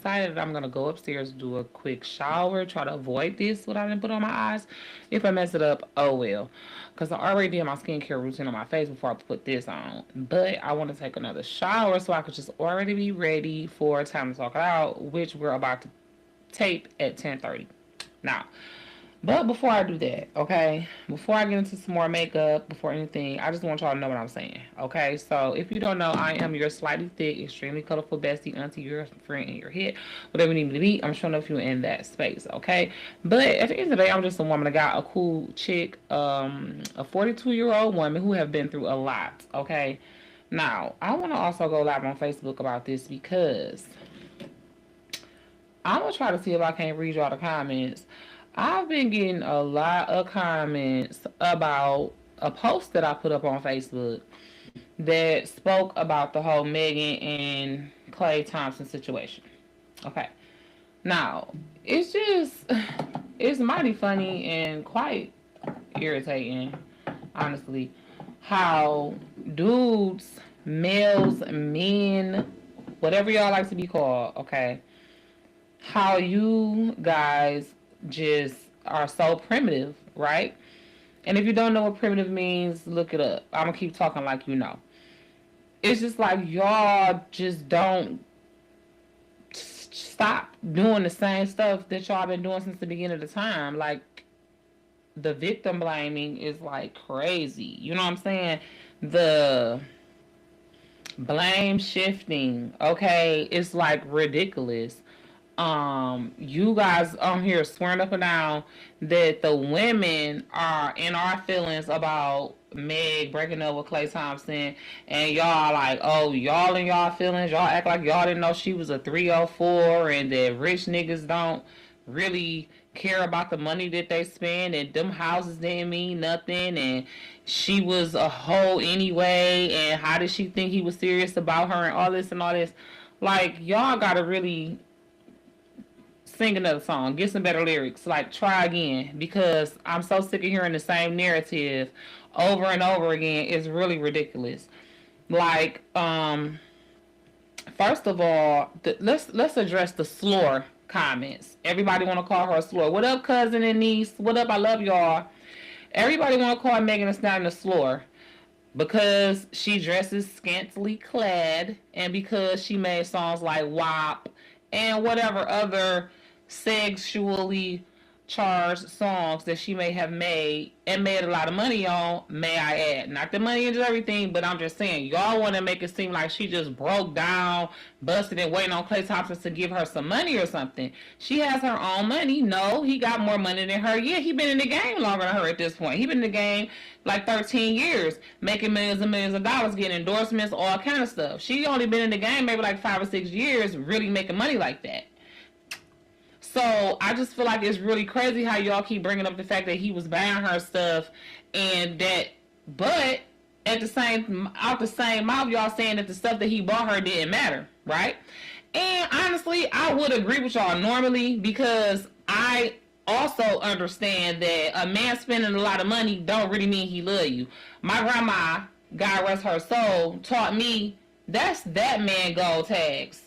decided I'm going to go upstairs, do a quick shower, try to avoid this, what I didn't put on my eyes. If I mess it up, oh well. Because I already did my skincare routine on my face before I put this on. But I want to take another shower so I could just already be ready for Time to Talk It Out, which we're about to tape at 10:30. Now, but before I do that, okay, before I get into some more makeup, before anything, I just want y'all to know what I'm saying, okay? So if you don't know, I am your slightly thick, extremely colorful bestie, auntie, your friend, and your hit. Whatever you need me to be, I'm showing up for you in that space, okay? But at the end of the day, I'm just a woman that got a cool chick, a 42-year-old woman who have been through a lot, okay? Now, I want to also go live on Facebook about this because I'm going to try to see if I can't read y'all the comments. I've been getting a lot of comments about a post that I put up on Facebook that spoke about the whole Megan and Klay Thompson situation. Okay. Now, it's just, it's mighty funny and quite irritating, honestly, how dudes, males, men, whatever y'all like to be called, okay, how you guys just are so primitive, right? And if you don't know what primitive means, look it up. I'm gonna keep talking like you know. It's just like y'all just don't stop doing the same stuff that y'all been doing since the beginning of the time. Like, the victim blaming is like crazy. You know what I'm saying? The blame shifting, okay, it's like ridiculous. You guys on here swearing up and down that the women are in our feelings about Meg breaking up with Klay Thompson, and y'all like, oh, y'all in y'all feelings, y'all act like y'all didn't know she was a 304, and that rich niggas don't really care about the money that they spend, and them houses didn't mean nothing, and she was a hoe anyway, and how did she think he was serious about her, and all this and all this. Like, y'all gotta really sing another song, get some better lyrics, like try again, because I'm so sick of hearing the same narrative over and over again. It's really ridiculous. Like, first of all, let's address the slur comments. Everybody want to call her a slur. What up, cousin and niece? What up? I love y'all. Everybody want to call Megan Thee Stallion a slur because she dresses scantily clad and because she made songs like WAP and whatever other sexually charged songs that she may have made and made a lot of money on, may I add. Not that money is everything, but I'm just saying, y'all want to make it seem like she just broke down, busted, and waiting on Klay Thompson to give her some money or something. She has her own money. No, he got more money than her. Yeah, he been in the game longer than her at this point. He been in the game like 13 years, making millions and millions of dollars, getting endorsements, all kind of stuff. She only been in the game maybe like 5 or 6 years, really making money like that. So I just feel like it's really crazy how y'all keep bringing up the fact that he was buying her stuff, and that, but at the same, out the same mouth, y'all saying that the stuff that he bought her didn't matter, right? And honestly, I would agree with y'all normally, because I also understand that a man spending a lot of money don't really mean he love you. My grandma, God rest her soul, taught me that's that man gold tags.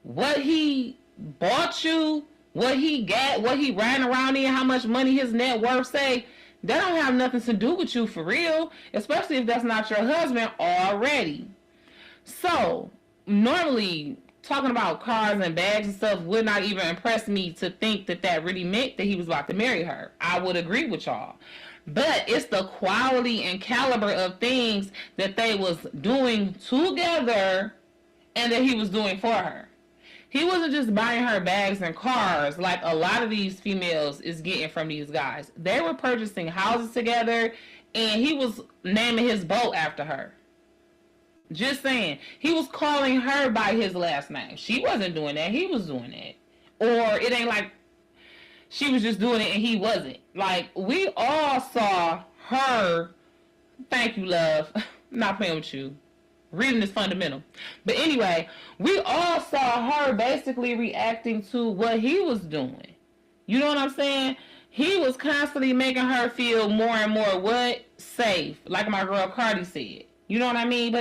What he bought you, what he got, what he ran around in, how much money his net worth say, that don't have nothing to do with you for real, especially if that's not your husband already. So normally talking about cars and bags and stuff would not even impress me to think that that really meant that he was about to marry her. I would agree with y'all. But it's the quality and caliber of things that they was doing together and that he was doing for her. He wasn't just buying her bags and cars like a lot of these females is getting from these guys. They were purchasing houses together, and he was naming his boat after her. Just saying. He was calling her by his last name. She wasn't doing that. He was doing that. Or it ain't like she was just doing it and he wasn't. Like, we all saw her. Thank you, love. Not playing with you. Reading is fundamental. But anyway, we all saw her basically reacting to what he was doing. You know what I'm saying? He was constantly making her feel more and more what? Safe. Like my girl Cardi said. You know what I mean?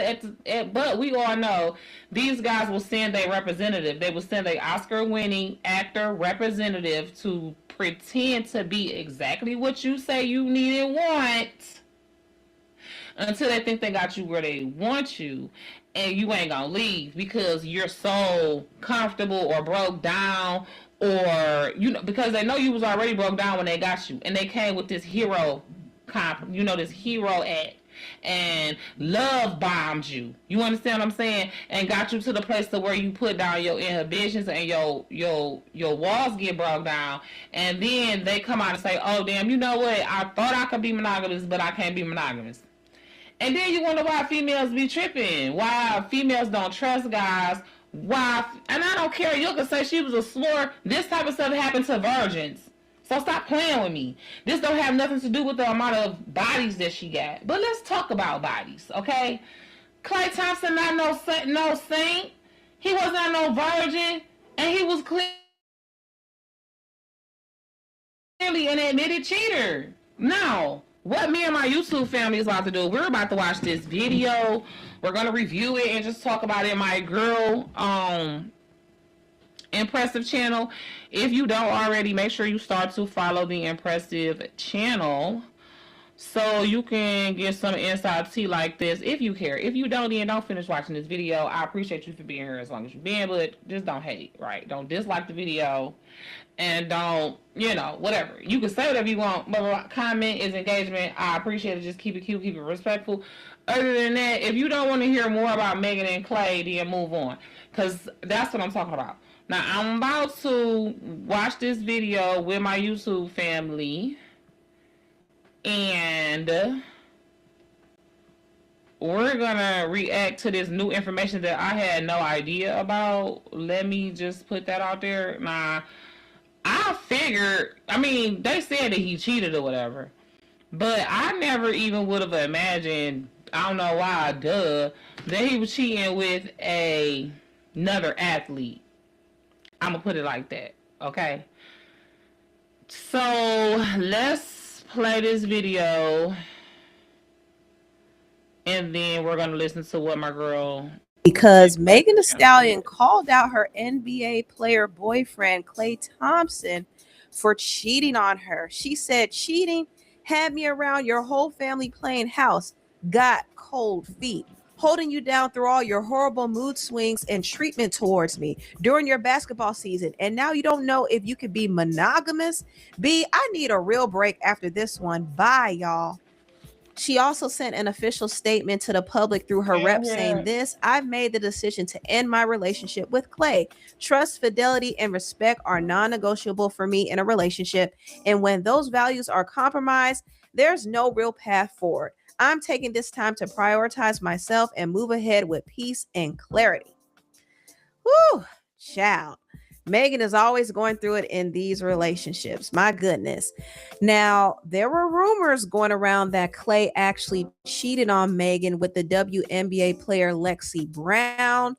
But we all know these guys will send a representative. They will send a Oscar-winning actor representative to pretend to be exactly what you say you need and want until they think they got you where they want you, and you ain't gonna leave because you're so comfortable or broke down, or because they know you was already broke down when they got you, and they came with this hero this hero act and love bombed you. You understand what I'm saying? And got you to the place to where you put down your inhibitions and your walls get broke down. And then they come out and say, "Oh damn, you know what? I thought I could be monogamous, but I can't be monogamous." And then you wonder why females be tripping, why females don't trust guys, why, and I don't care. You can say she was a slur. This type of stuff happened to virgins. So stop playing with me. This don't have nothing to do with the amount of bodies that she got. But let's talk about bodies, okay? Klay Thompson not no saint. He was not no virgin, and he was clearly an admitted cheater. Now, what me and my YouTube family is about to do, we're about to watch this video. We're gonna review it and just talk about it in my girl Impressive channel. If you don't already, make sure you start to follow the Impressive channel so you can get some inside tea like this if you care. If you don't, then don't finish watching this video. I appreciate you for being here as long as you've been, but just don't hate, right? Don't dislike the video, and don't, whatever. You can say whatever you want, but comment is engagement. I appreciate it. Just keep it cute, keep it respectful. Other than that, if you don't want to hear more about Megan and Klay, then move on, because that's what I'm talking about. Now, I'm about to watch this video with my YouTube family, and we're gonna react to this new information that I had no idea about. Let me just put that out there. Now, I figured, they said that he cheated or whatever, but I never even would have imagined, I don't know why, that he was cheating with another athlete. I'm gonna put it like that, okay? So let's play this video, and then we're gonna listen to what my girl. Because Megan Thee Stallion called out her NBA player boyfriend Klay Thompson for cheating on her. She said, "Cheating had me around your whole family playing house, got cold feet, holding you down through all your horrible mood swings and treatment towards me during your basketball season. And now you don't know if you could be monogamous. B, I need a real break after this one. Bye, y'all." She also sent an official statement to the public through her rep saying this: "I've made the decision to end my relationship with Klay. Trust, fidelity, and respect are non-negotiable for me in a relationship. And when those values are compromised, there's no real path forward. I'm taking this time to prioritize myself and move ahead with peace and clarity." Whew, child. Megan is always going through it in these relationships. My goodness. Now, there were rumors going around that Klay actually cheated on Megan with the WNBA player Lexie Brown.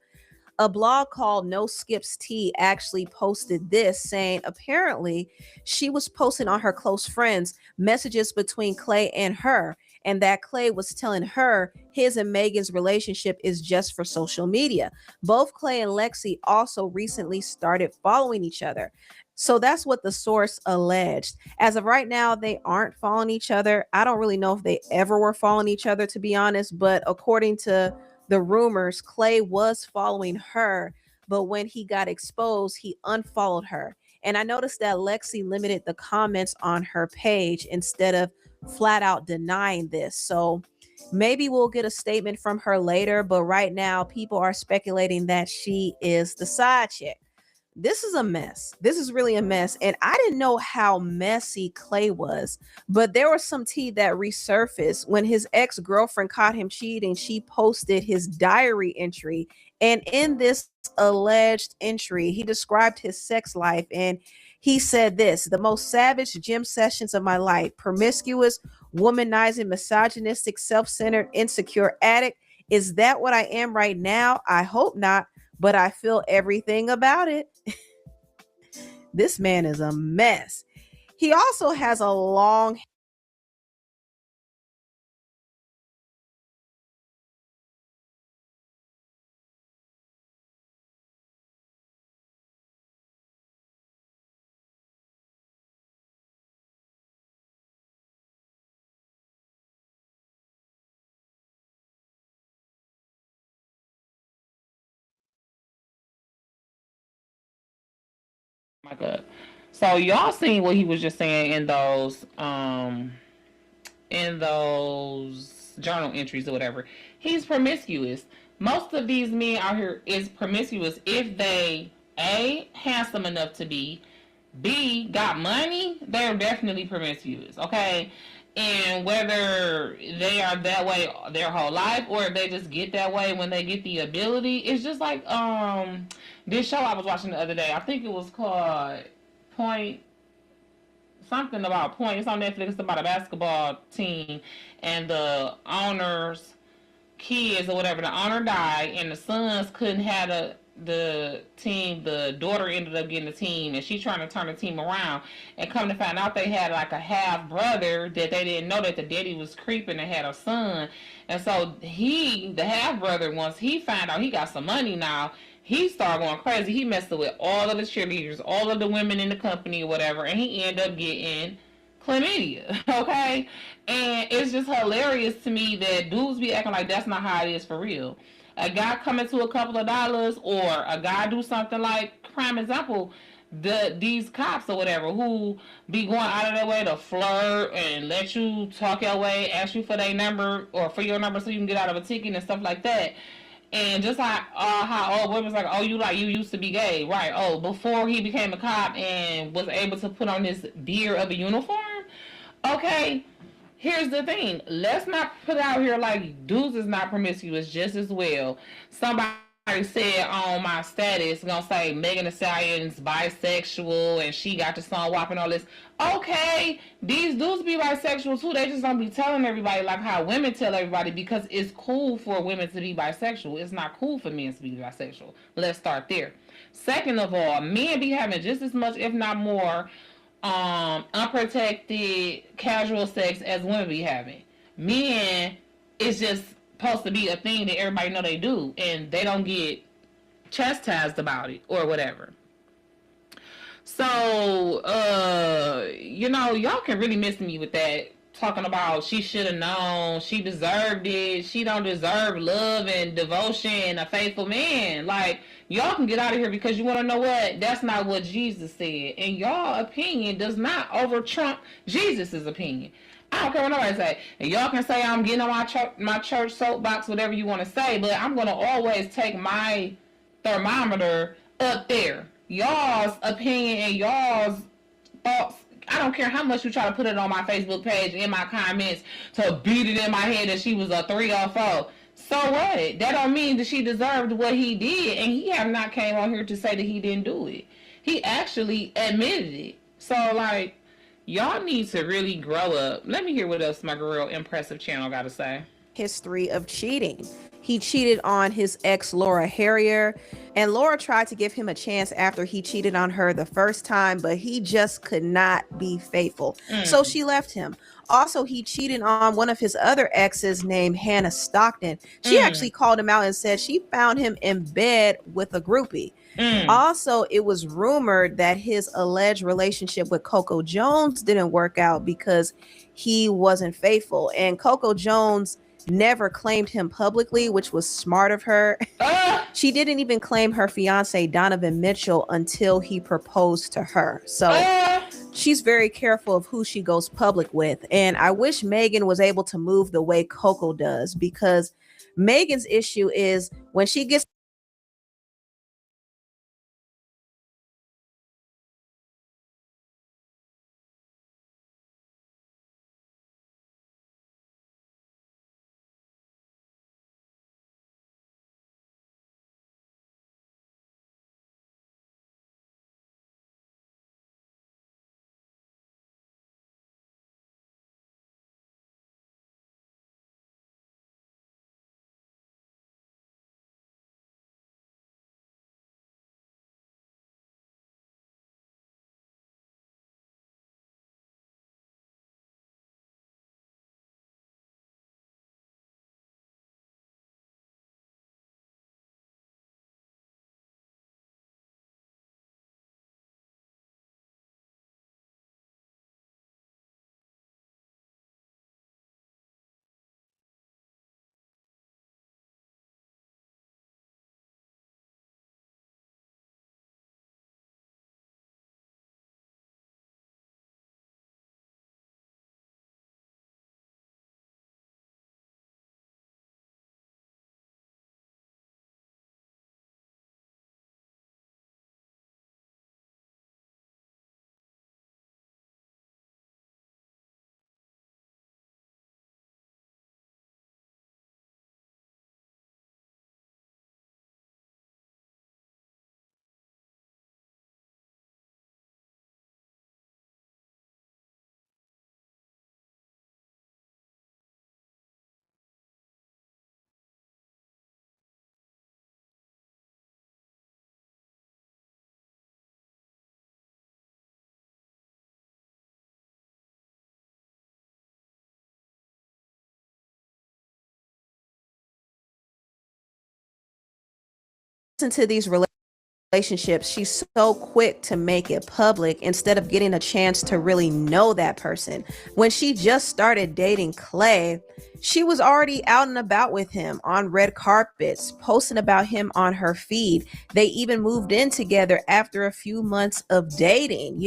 A blog called No Skips Tea actually posted this, saying apparently she was posting on her close friends messages between Klay and her, and that Klay was telling her his and Megan's relationship is just for social media. Both Klay and Lexie also recently started following each other. So that's what the source alleged. As of right now, they aren't following each other. I don't really know if they ever were following each other, to be honest, but according to the rumors, Klay was following her, but when he got exposed, he unfollowed her. And I noticed that Lexie limited the comments on her page instead of flat out denying this. So maybe we'll get a statement from her later, but right now people are speculating that she is the side chick. This is a mess. This is really a mess. And I didn't know how messy Klay was, but there was some tea that resurfaced when his ex-girlfriend caught him cheating. She posted his diary entry. And in this alleged entry, he described his sex life. And he said this: "The most savage gym sessions of my life, promiscuous, womanizing, misogynistic, self-centered, insecure addict. Is that what I am right now? I hope not, but I feel everything about it." This man is a mess. He also has a long My God. So y'all seen what he was just saying in those journal entries or whatever. He's promiscuous. Most of these men out here is promiscuous if they A, handsome enough to be, B, got money, they're definitely promiscuous, okay? And whether they are that way their whole life or if they just get that way when they get the ability, it's just like this show I was watching the other day. I think it was called Point something about Point. It's on Netflix. It's about a basketball team and the owner's kids or whatever. The owner died and the sons couldn't have the team. The daughter ended up getting the team and she's trying to turn the team around, and come to find out they had like a half brother that they didn't know that the daddy was creeping and had a son. And so the half brother, once he found out he got some money now, he started going crazy. He messed with all of the cheerleaders, all of the women in the company or whatever, and he ended up getting chlamydia. Okay, and it's just hilarious to me that dudes be acting like that's not how it is for real. A guy coming to a couple of dollars, or a guy do something like, prime example, these cops or whatever who be going out of their way to flirt and let you talk your way, ask you for their number or for your number so you can get out of a ticket and stuff like that. And just like how old boy was like, oh, you used to be gay, right? Oh, before he became a cop and was able to put on this beard of a uniform. Okay, here's the thing. Let's not put out here like dudes is not promiscuous just as well. Somebody said on my status, gonna say Megan Thee Stallion's bisexual and she got the song WAP and all this. Okay, these dudes be bisexual too. They just don't be telling everybody like how women tell everybody, because it's cool for women to be bisexual. It's not cool for men to be bisexual. Let's start there. Second of all, men be having just as much, if not more, unprotected casual sex as women be having. Men, it's just supposed to be a thing that everybody know they do, and they don't get chastised about it or whatever. So, y'all can really miss me with that. Talking about she should have known, she deserved it, she don't deserve love and devotion and a faithful man. Like, y'all can get out of here, because you want to know what? That's not what Jesus said. And y'all opinion does not over trump Jesus' opinion. I don't care what nobody say. And y'all can say I'm getting on my church soapbox, whatever you want to say, but I'm going to always take my thermometer up there. Y'all's opinion and y'all's thoughts, I don't care how much you try to put it on my Facebook page, in my comments, to beat it in my head that she was a 3 or 4. So what? That don't mean that she deserved what he did, and he have not came on here to say that he didn't do it. He actually admitted it. So like, y'all need to really grow up. Let me hear what else my girl Impressive Channel got to say. History of cheating. He cheated on his ex, Laura Harrier, and Laura tried to give him a chance after he cheated on her the first time, but he just could not be faithful. So she left him. Also, he cheated on one of his other exes named Hannah Stockton. She actually called him out and said she found him in bed with a groupie. Also, it was rumored that his alleged relationship with Coco Jones didn't work out because he wasn't faithful. And Coco Jones never claimed him publicly, which was smart of her. She didn't even claim her fiance, Donovan Mitchell, until he proposed to her. So she's very careful of who she goes public with. And I wish Megan was able to move the way Coco does, because Megan's issue is when she gets to these relationships, she's so quick to make it public instead of getting a chance to really know that person. When she just started dating Clay, she was already out and about with him on red carpets, posting about him on her feed. They even moved in together after a few months of dating.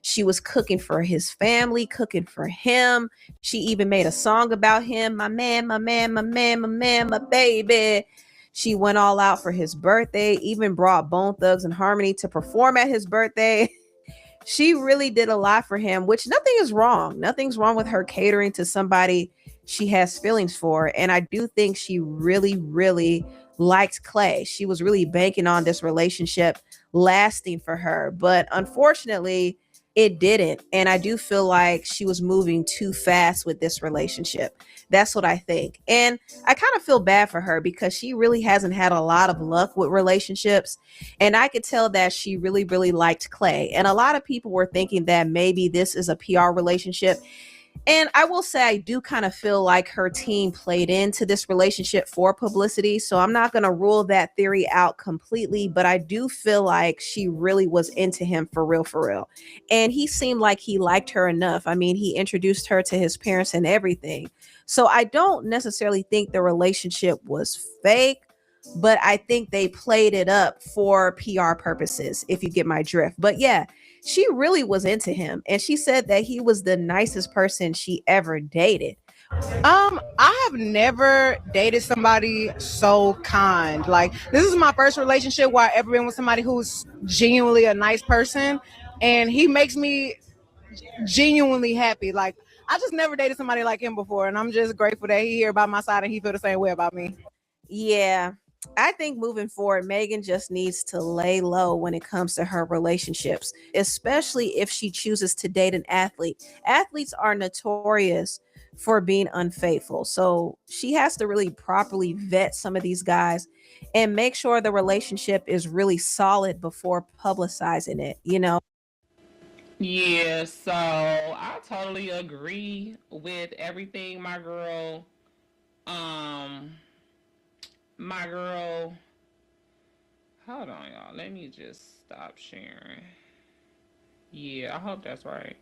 She was cooking for his family, cooking for him. She even made a song about him. My man, my man, my man, my man, my baby. She went all out for his birthday, even brought Bone Thugs and Harmony to perform at his birthday. She really did a lot for him, which nothing is wrong. Nothing's wrong with her catering to somebody she has feelings for. And I do think she really, really liked Clay. She was really banking on this relationship lasting for her. But unfortunately, it didn't. And I do feel like she was moving too fast with this relationship. That's what I think. And I kind of feel bad for her because she really hasn't had a lot of luck with relationships. And I could tell that she really, really liked Clay. And a lot of people were thinking that maybe this is a PR relationship. And I will say, I do kind of feel like her team played into this relationship for publicity. So I'm not going to rule that theory out completely, but I do feel like she really was into him for real, for real. And he seemed like he liked her enough. I mean, he introduced her to his parents and everything. So I don't necessarily think the relationship was fake, but I think they played it up for PR purposes, if you get my drift. But yeah, she really was into him, and she said that he was the nicest person she ever dated. I have never dated somebody so kind. Like, this is my first relationship where I ever been with somebody who's genuinely a nice person, and he makes me genuinely happy. Like, I just never dated somebody like him before, and I'm just grateful that he here by my side and he feel the same way about me. Yeah, I think moving forward, Megan just needs to lay low when it comes to her relationships, especially if she chooses to date an athlete. Athletes are notorious for being unfaithful. So she has to really properly vet some of these guys and make sure the relationship is really solid before publicizing it. Yeah, so I totally agree with everything um my girl hold on y'all. Let me just stop sharing. Yeah, I hope that's right.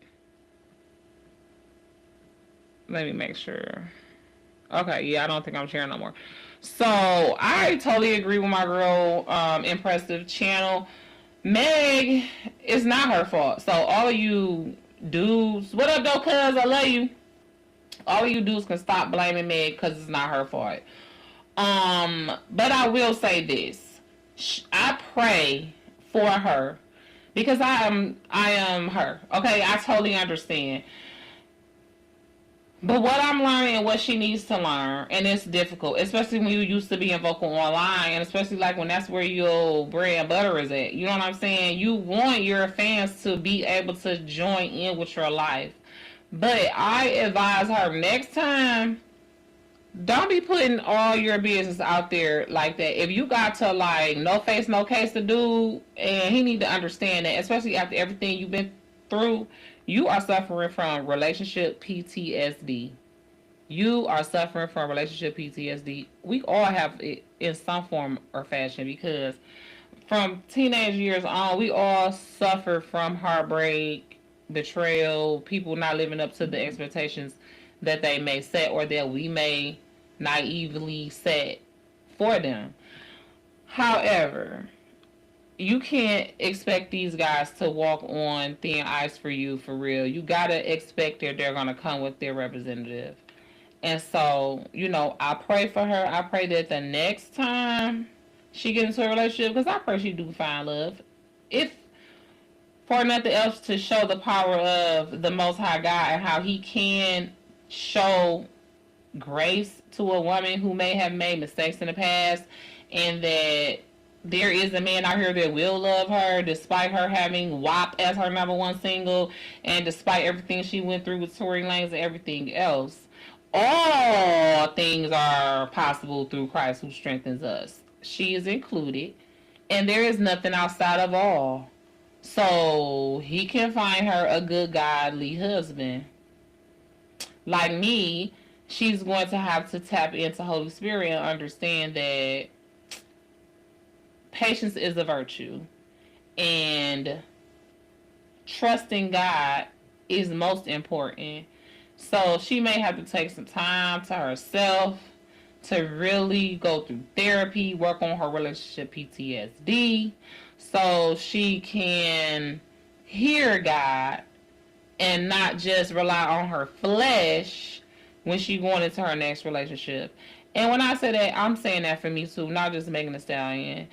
Let me make sure. Okay, yeah, I don't think I'm sharing no more. So I totally agree with my girl, Impressive Channel. Meg, it's not her fault. So all of you dudes, what up though, cuz I love you. All of you dudes can stop blaming Meg because it's not her fault. But I will say this: I pray for her because I am her. Okay, I totally understand. But what I'm learning and what she needs to learn, and it's difficult, especially when you used to being vocal online, and especially like when that's where your bread and butter is at. You know what I'm saying? You want your fans to be able to join in with your life. But I advise her next time, don't be putting all your business out there like that. If you got to like no face, no case to do, and he need to understand that, especially after everything you've been through, you are suffering from relationship PTSD. You are suffering from relationship PTSD. We all have it in some form or fashion because from teenage years on, we all suffer from heartbreak, betrayal, people not living up to the expectations that they may set or that we may naively set for them. However, you can't expect these guys to walk on thin ice for you for real. You gotta expect that they're gonna come with their representative. And so, I pray for her. I pray that the next time she gets into a relationship, because I pray she do find love. If for nothing else, to show the power of the Most High God and how He can show grace to a woman who may have made mistakes in the past, and that there is a man out here that will love her despite her having WAP as her number one single, and despite everything she went through with Tory Lanez and everything else. All things are possible through Christ who strengthens us. She is included, and there is nothing outside of all. So he can find her a good godly husband. Like me, she's going to have to tap into Holy Spirit and understand that patience is a virtue, and trusting God is most important. So she may have to take some time to herself to really go through therapy, work on her relationship PTSD, so she can hear God and not just rely on her flesh when she's going into her next relationship. And when I say that, I'm saying that for me too, not just Megan Thee Stallion.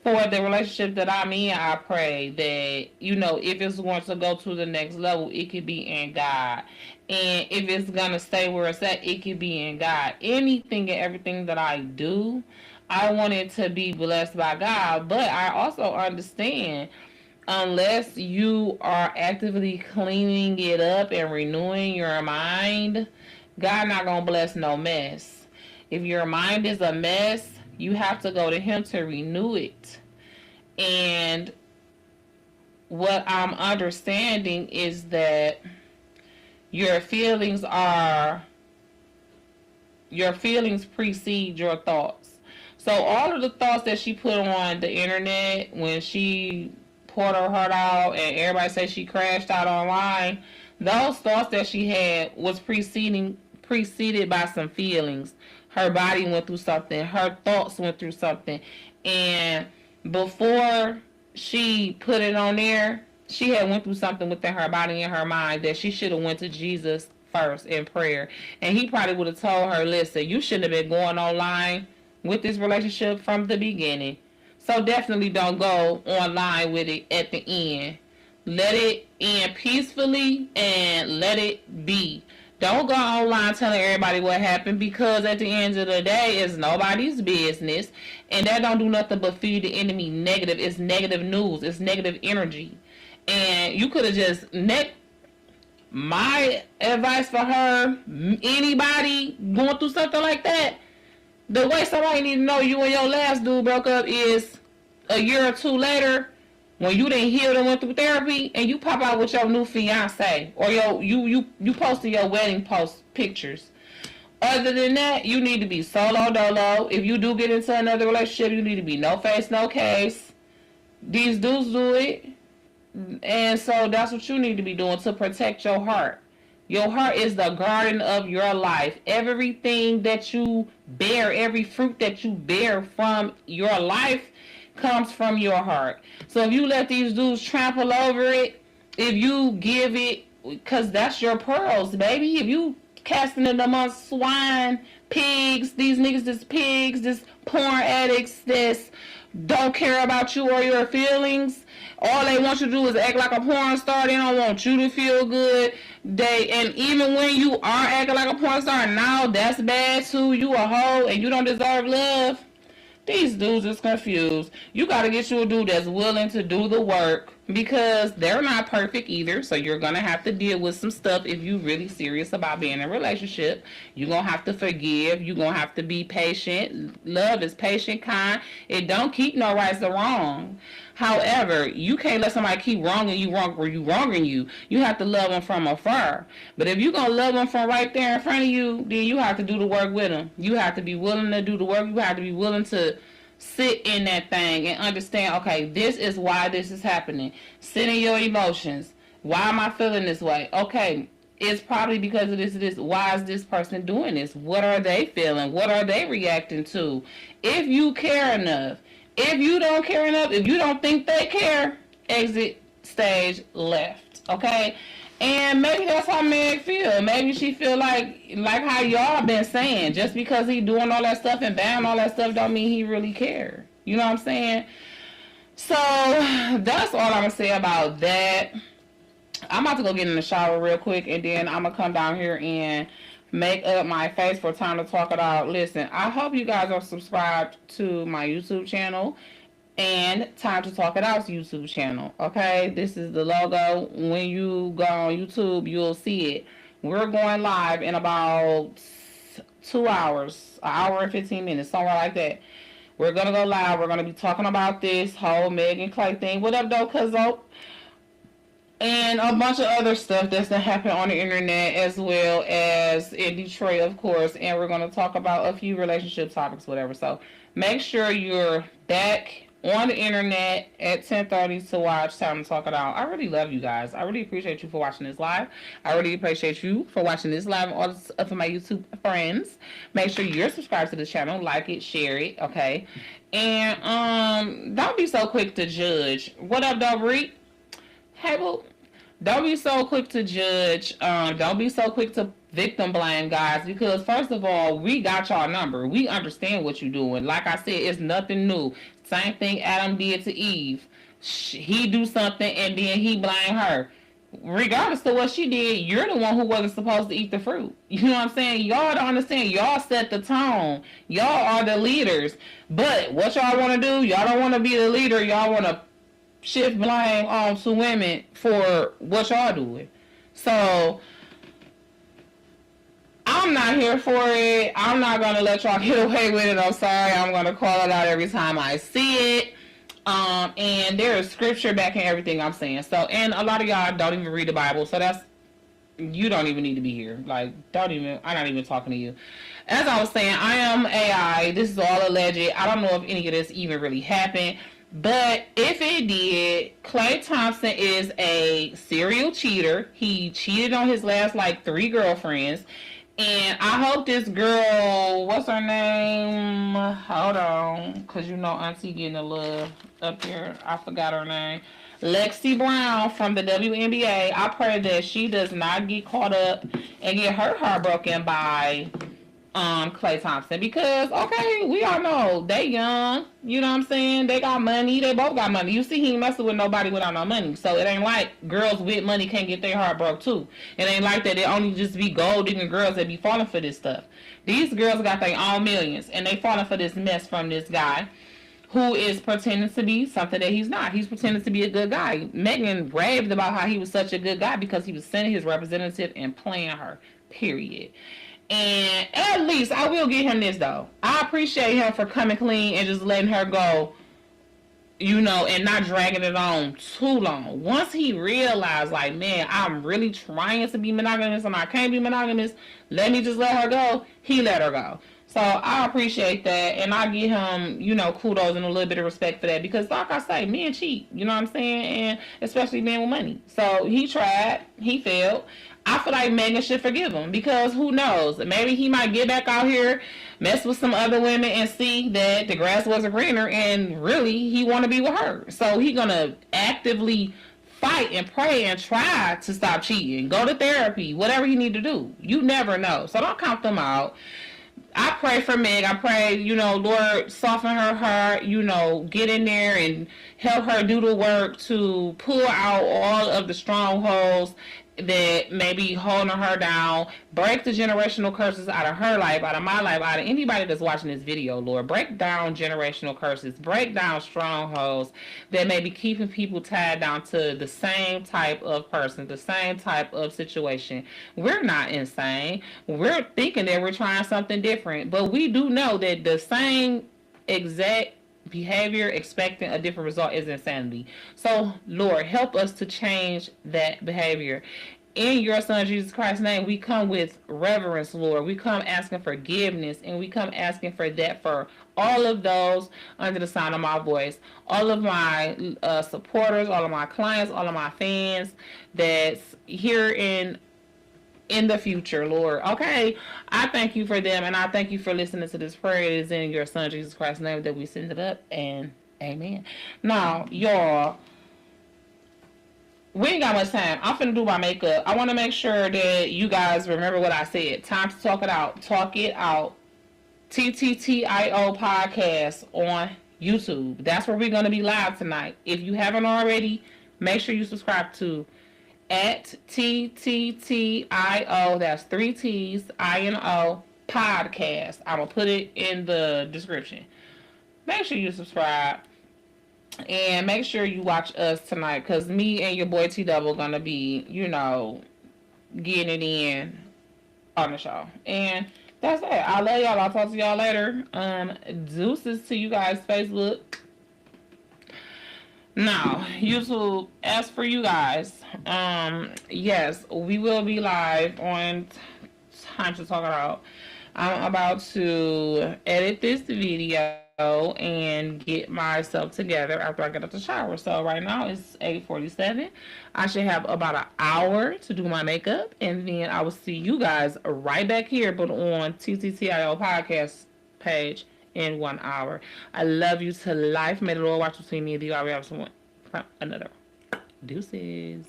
For the relationship that I'm in, I pray that, you know, if it's going to go to the next level, it could be in God. And if it's going to stay where it's at, it could be in God. Anything and everything that I do, I want it to be blessed by God. But I also understand, unless you are actively cleaning it up and renewing your mind, God not going to bless no mess. If your mind is a mess, you have to go to him to renew it. And what I'm understanding is that your feelings precede your thoughts. So all of the thoughts that she put on the internet when she poured her heart out and everybody says she crashed out online, those thoughts that she had was preceded by some feelings. Her body went through something. Her thoughts went through something. And before she put it on there, she had went through something within her body and her mind that she should have went to Jesus first in prayer. And he probably would have told her, listen, you shouldn't have been going online with this relationship from the beginning. So definitely don't go online with it at the end. Let it end peacefully and let it be. Don't go online telling everybody what happened, because at the end of the day, it's nobody's business. And that don't do nothing but feed the enemy negative. It's negative news. It's negative energy. And you could have just... My advice for her, anybody going through something like that, the way somebody need to know you and your last dude broke up is a year or two later, when you done healed and went through therapy, and you pop out with your new fiance, or you posted your wedding post pictures. Other than that, you need to be solo dolo. If you do get into another relationship, you need to be no face, no case. These dudes do it. And so that's what you need to be doing to protect your heart. Your heart is the garden of your life. Everything that you bear, every fruit that you bear from your life comes from your heart. So if you let these dudes trample over it, if you give it, because that's your pearls, baby. If you casting it amongst swine, pigs, these niggas that's pigs, this porn addicts that's don't care about you or your feelings. All they want you to do is act like a porn star. They don't want you to feel good. And even when you are acting like a porn star, now that's bad too. You a hoe and you don't deserve love. These dudes is confused. You got to get you a dude that's willing to do the work, because they're not perfect either. So you're going to have to deal with some stuff if you're really serious about being in a relationship. You're going to have to forgive. You're going to have to be patient. Love is patient, kind. It don't keep no rights or wrong. However, you can't let somebody keep wronging you wronging you. You have to love them from afar. But if you're going to love them from right there in front of you, then you have to do the work with them. You have to be willing to do the work. You have to be willing to sit in that thing and understand, okay, this is why this is happening. Sit in your emotions. Why am I feeling this way? Okay, it's probably because of this. Why is this person doing this? What are they feeling? What are they reacting to? If you care enough. If you don't care enough, if you don't think they care, exit stage left, okay? And maybe that's how Meg feel. Maybe she feel like how y'all been saying, just because he doing all that stuff and banning all that stuff don't mean he really care. You know what I'm saying? So that's all I'm gonna say about that. I'm about to go get in the shower real quick, and then I'm gonna come down here and make up my face for Time to Talk It Out. Listen, I hope you guys are subscribed to my YouTube channel and Time to Talk It Out's YouTube channel. Okay, this is the logo. When you go on YouTube, you'll see it. We're going live in about 2 hours, an hour and 15 minutes, somewhere like that. We're gonna go live. We're gonna be talking about this whole Megan Clay thing. What up, though, cuzzo? And a bunch of other stuff that's gonna happen on the internet, as well as in Detroit, of course. And we're gonna talk about a few relationship topics, whatever. So make sure you're back on the internet at 10:30 to watch Time to Talk It Out. I really love you guys. I really appreciate you for watching this live. I really appreciate you for watching this live and all of my YouTube friends. Make sure you're subscribed to the channel, like it, share it, okay? And don't be so quick to judge. What up, Dobry? Hey, boo. Don't be so quick to judge. Don't be so quick to victim blame, guys, because first of all, we got y'all number. We understand what you're doing. Like I said, it's nothing new. Same thing Adam did to Eve. He do something and then he blame her. Regardless of what she did, you're the one who wasn't supposed to eat the fruit. You know what I'm saying? Y'all don't understand. Y'all set the tone. Y'all are the leaders. But what y'all want to do, y'all don't want to be the leader. Y'all want to shift blame on to women for what y'all doing. So I'm not here for it. I'm not gonna let y'all get away with it. I'm sorry. I'm gonna call it out every time I see it. And there is scripture backing everything I'm saying. So, and a lot of y'all don't even read the Bible. So that's, you don't even need to be here. Like, I'm not even talking to you. As I was saying, I am AI. This is all alleged. I don't know if any of this even really happened. But if it did, Klay Thompson is a serial cheater. He cheated on his last, 3 girlfriends. And I hope this girl, what's her name? Hold on, because Auntie getting a little up here. I forgot her name. Lexi Brown from the WNBA. I pray that she does not get caught up and get her heart broken by Klay Thompson, because okay, we all know they young, you know what I'm saying, they got money, they both got money. You see, he ain't messing with nobody without no money, so it ain't like girls with money can't get their heart broke too. It ain't like that. It only just be gold digging girls that be falling for this stuff. These girls got their own millions and they falling for this mess from this guy who is pretending to be something that he's not. He's pretending to be a good guy. Megan raved about how he was such a good guy because he was sending his representative and playing her, period. And at least I will give him this though. I appreciate him for coming clean and just letting her go, and not dragging it on too long. Once he realized, man, I'm really trying to be monogamous and I can't be monogamous, let me just let her go, he let her go. So I appreciate that, and I give him, kudos and a little bit of respect for that, because like I say, men cheat, you know what I'm saying, and especially men with money. So he tried, he failed. I feel like Megan should forgive him, because who knows? Maybe he might get back out here, mess with some other women, and see that the grass wasn't greener, and really he want to be with her. So he gonna actively fight and pray and try to stop cheating. Go to therapy, whatever he need to do. You never know. So don't count them out. I pray for Meg. I pray, Lord, soften her heart, get in there and help her do the work to pull out all of the strongholds that may be holding her down. Break the generational curses out of her life, out of my life, out of anybody that's watching this video, Lord. Break down generational curses. Break down strongholds that may be keeping people tied down to the same type of person, the same type of situation. We're not insane. We're thinking that we're trying something different, but we do know that the same exact behavior expecting a different result is insanity. So Lord, help us to change that behavior. In your son Jesus Christ's name, we come with reverence, Lord. We come asking forgiveness, and we come asking for that for all of those under the sound of my voice, all of my supporters, all of my clients, all of my fans that's here in the future, Lord. Okay, I thank you for them, and I thank you for listening to this prayer. It is in your son Jesus Christ's name that we send it up, and amen. Now, y'all, we ain't got much time. I'm finna do my makeup. I want to make sure that you guys remember what I said. Time to talk it out. Talk it out. TTTIO podcast on YouTube. That's where we're going to be live tonight. If you haven't already, make sure you subscribe to at TTTIO, that's 3 T's, INO, podcast. I'm going to put it in the description. Make sure you subscribe. And make sure you watch us tonight, because me and your boy T-Double going to be, getting it in on the show. And that's it. I love y'all. I'll talk to y'all later. Deuces to you guys, Facebook. Now, YouTube, as for you guys, yes, we will be live on Time to Talk It Out. I'm about to edit this video. go and get myself together after I get out the shower. So right now it's 8:47. I should have about an hour to do my makeup, and then I will see you guys right back here, but on TTTIO podcast page in 1 hour. I love you to life. May the Lord watch between me and you. I will have someone another. Deuces.